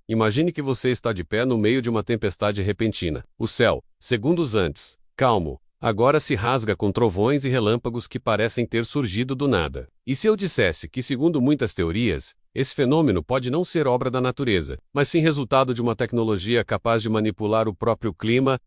Imagine que você está de pé no meio de uma tempestade repentina. O céu, segundos antes, calmo, agora se rasga com trovões e relâmpagos que parecem ter surgido do nada. E se eu dissesse que, segundo muitas teorias, esse fenômeno pode não ser obra da natureza, mas sim resultado de uma tecnologia capaz de manipular o próprio clima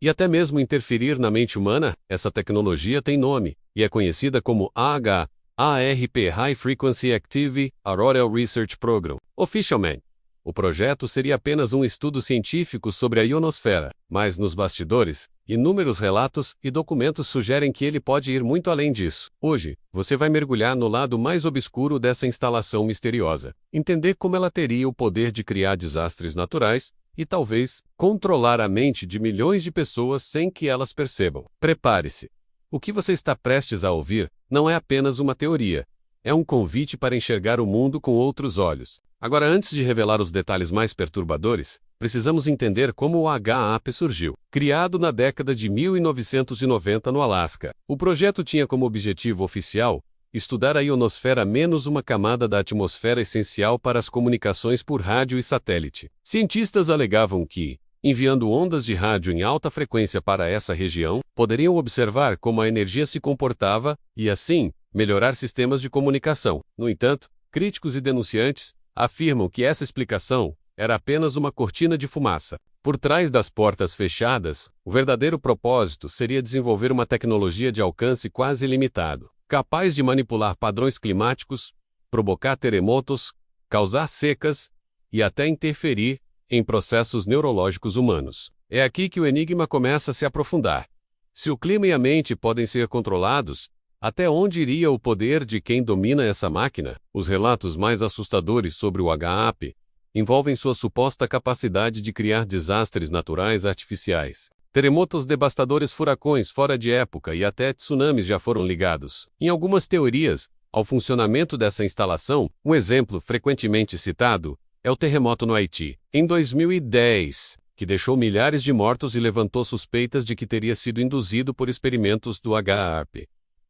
e até mesmo interferir na mente humana? Essa tecnologia tem nome, e é conhecida como ARP High Frequency Active Auroral Research Program. Officialmente, o projeto seria apenas um estudo científico sobre a ionosfera, mas nos bastidores, inúmeros relatos e documentos sugerem que ele pode ir muito além disso. Hoje, você vai mergulhar no lado mais obscuro dessa instalação misteriosa, entender como ela teria o poder de criar desastres naturais e talvez controlar a mente de milhões de pessoas sem que elas percebam. Prepare-se. O que você está prestes a ouvir não é apenas uma teoria, é um convite para enxergar o mundo com outros olhos. Agora, antes de revelar os detalhes mais perturbadores, precisamos entender como o HAP surgiu. Criado na década de 1990 no Alasca, o projeto tinha como objetivo oficial estudar a ionosfera menos uma camada da atmosfera essencial para as comunicações por rádio e satélite. Cientistas alegavam que, enviando ondas de rádio em alta frequência para essa região, poderiam observar como a energia se comportava e, assim, melhorar sistemas de comunicação. No entanto, críticos e denunciantes afirmam que essa explicação era apenas uma cortina de fumaça. Por trás das portas fechadas, o verdadeiro propósito seria desenvolver uma tecnologia de alcance quase ilimitado, capaz de manipular padrões climáticos, provocar terremotos, causar secas e até interferir em processos neurológicos humanos. É aqui que o enigma começa a se aprofundar. Se o clima e a mente podem ser controlados, até onde iria o poder de quem domina essa máquina? Os relatos mais assustadores sobre o HAP envolvem sua suposta capacidade de criar desastres naturais artificiais. Terremotos devastadores, furacões fora de época e até tsunamis já foram ligados. Em algumas teorias, ao funcionamento dessa instalação, um exemplo frequentemente citado é o terremoto no Haiti, em 2010, que deixou milhares de mortos e levantou suspeitas de que teria sido induzido por experimentos do HAP.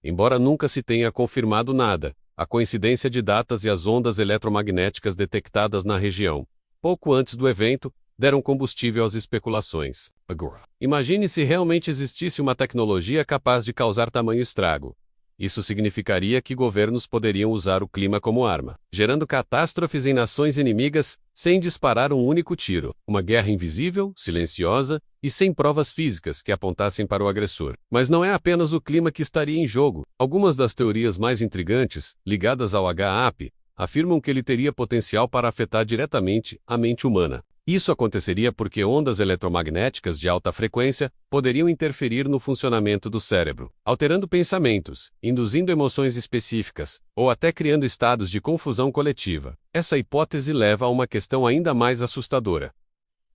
Embora nunca se tenha confirmado nada, a coincidência de datas e as ondas eletromagnéticas detectadas na região, pouco antes do evento, deram combustível às especulações. Agora, imagine se realmente existisse uma tecnologia capaz de causar tamanho estrago. Isso significaria que governos poderiam usar o clima como arma, gerando catástrofes em nações inimigas sem disparar um único tiro. Uma guerra invisível, silenciosa e sem provas físicas que apontassem para o agressor. Mas não é apenas o clima que estaria em jogo. Algumas das teorias mais intrigantes, ligadas ao HAP, afirmam que ele teria potencial para afetar diretamente a mente humana. Isso aconteceria porque ondas eletromagnéticas de alta frequência poderiam interferir no funcionamento do cérebro, alterando pensamentos, induzindo emoções específicas, ou até criando estados de confusão coletiva. Essa hipótese leva a uma questão ainda mais assustadora.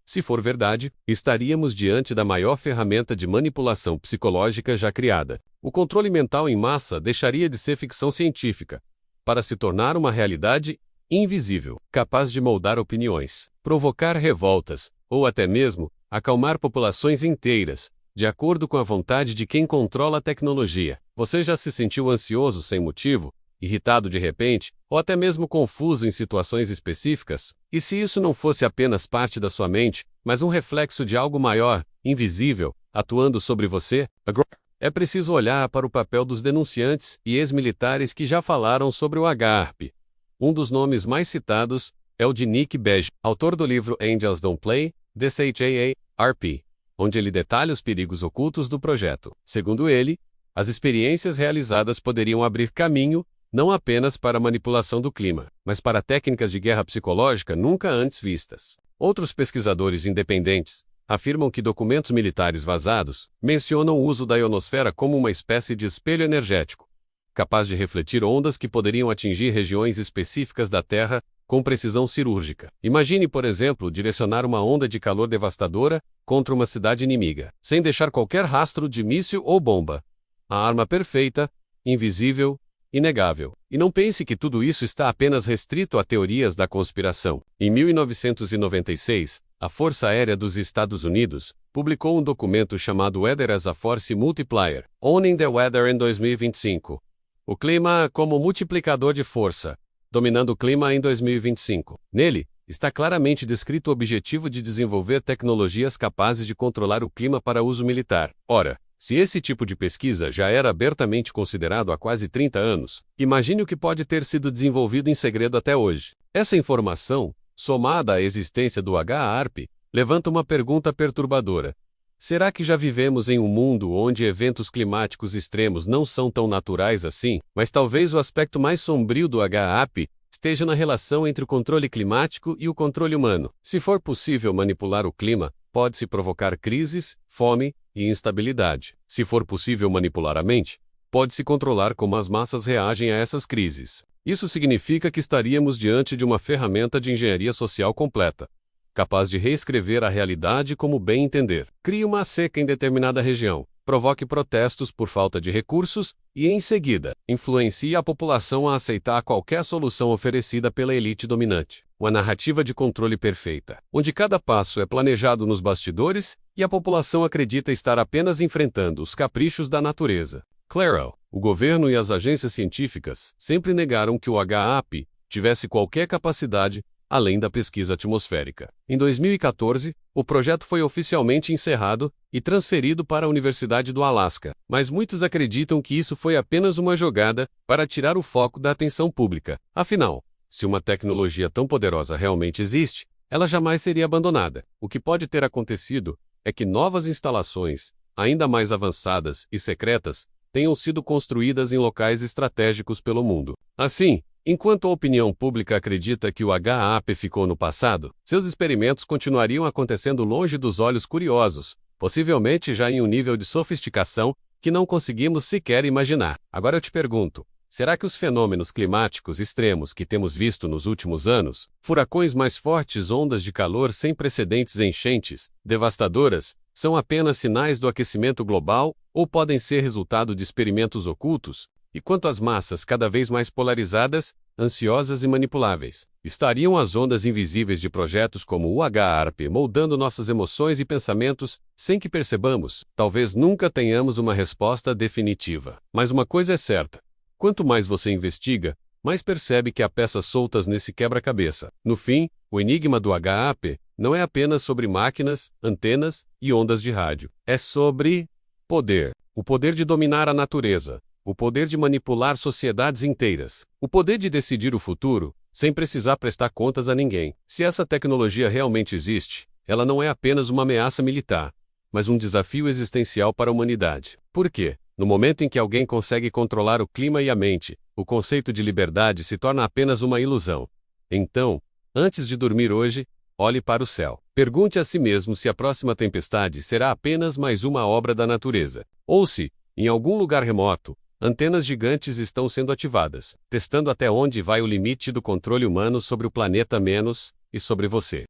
Se for verdade, estaríamos diante da maior ferramenta de manipulação psicológica já criada. O controle mental em massa deixaria de ser ficção científica, para se tornar uma realidade invisível, capaz de moldar opiniões, provocar revoltas, ou até mesmo acalmar populações inteiras, de acordo com a vontade de quem controla a tecnologia. Você já se sentiu ansioso sem motivo, irritado de repente, ou até mesmo confuso em situações específicas? E se isso não fosse apenas parte da sua mente, mas um reflexo de algo maior, invisível, atuando sobre você? Agora, é preciso olhar para o papel dos denunciantes e ex-militares que já falaram sobre o HAP. Um dos nomes mais citados é o de Nick Begg, autor do livro Angels Don't Play, DCHARP, onde ele detalha os perigos ocultos do projeto. Segundo ele, as experiências realizadas poderiam abrir caminho, não apenas para a manipulação do clima, mas para técnicas de guerra psicológica nunca antes vistas. Outros pesquisadores independentes afirmam que documentos militares vazados mencionam o uso da ionosfera como uma espécie de espelho energético, capaz de refletir ondas que poderiam atingir regiões específicas da Terra com precisão cirúrgica. Imagine, por exemplo, direcionar uma onda de calor devastadora contra uma cidade inimiga, sem deixar qualquer rastro de míssil ou bomba. A arma perfeita, invisível, inegável. E não pense que tudo isso está apenas restrito a teorias da conspiração. Em 1996, a Força Aérea dos Estados Unidos publicou um documento chamado Weather as a Force Multiplier, Owning the Weather em 2025. O clima como multiplicador de força, dominando o clima em 2025. Nele, está claramente descrito o objetivo de desenvolver tecnologias capazes de controlar o clima para uso militar. Ora, se esse tipo de pesquisa já era abertamente considerado há quase 30 anos, imagine o que pode ter sido desenvolvido em segredo até hoje. Essa informação, somada à existência do HAARP, levanta uma pergunta perturbadora. Será que já vivemos em um mundo onde eventos climáticos extremos não são tão naturais assim, mas talvez o aspecto mais sombrio do HAARP esteja na relação entre o controle climático e o controle humano? Se for possível manipular o clima, pode-se provocar crises, fome e instabilidade. Se for possível manipular a mente, pode-se controlar como as massas reagem a essas crises. Isso significa que estaríamos diante de uma ferramenta de engenharia social completa, capaz de reescrever a realidade como bem entender. Crie uma seca em determinada região, provoque protestos por falta de recursos e, em seguida, influencie a população a aceitar qualquer solução oferecida pela elite dominante. Uma narrativa de controle perfeita, onde cada passo é planejado nos bastidores e a população acredita estar apenas enfrentando os caprichos da natureza. Claro, o governo e as agências científicas sempre negaram que o HAARP tivesse qualquer capacidade além da pesquisa atmosférica. Em 2014, o projeto foi oficialmente encerrado e transferido para a Universidade do Alasca, mas muitos acreditam que isso foi apenas uma jogada para tirar o foco da atenção pública. Afinal, se uma tecnologia tão poderosa realmente existe, ela jamais seria abandonada. O que pode ter acontecido é que novas instalações, ainda mais avançadas e secretas, tenham sido construídas em locais estratégicos pelo mundo. Assim, enquanto a opinião pública acredita que o HAARP ficou no passado, seus experimentos continuariam acontecendo longe dos olhos curiosos, possivelmente já em um nível de sofisticação que não conseguimos sequer imaginar. Agora eu te pergunto, será que os fenômenos climáticos extremos que temos visto nos últimos anos, furacões mais fortes, ondas de calor sem precedentes, enchentes devastadoras, são apenas sinais do aquecimento global ou podem ser resultado de experimentos ocultos? E quanto às massas cada vez mais polarizadas, ansiosas e manipuláveis, estariam as ondas invisíveis de projetos como o HAARP moldando nossas emoções e pensamentos sem que percebamos? Talvez nunca tenhamos uma resposta definitiva. Mas uma coisa é certa: quanto mais você investiga, mais percebe que há peças soltas nesse quebra-cabeça. No fim, o enigma do HAARP não é apenas sobre máquinas, antenas e ondas de rádio. É sobre poder. O poder de dominar a natureza. O poder de manipular sociedades inteiras. O poder de decidir o futuro, sem precisar prestar contas a ninguém. Se essa tecnologia realmente existe, ela não é apenas uma ameaça militar, mas um desafio existencial para a humanidade. Por quê? No momento em que alguém consegue controlar o clima e a mente, o conceito de liberdade se torna apenas uma ilusão. Então, antes de dormir hoje, olhe para o céu. Pergunte a si mesmo se a próxima tempestade será apenas mais uma obra da natureza, ou se, em algum lugar remoto, antenas gigantes estão sendo ativadas, testando até onde vai o limite do controle humano sobre o planeta menos e sobre você.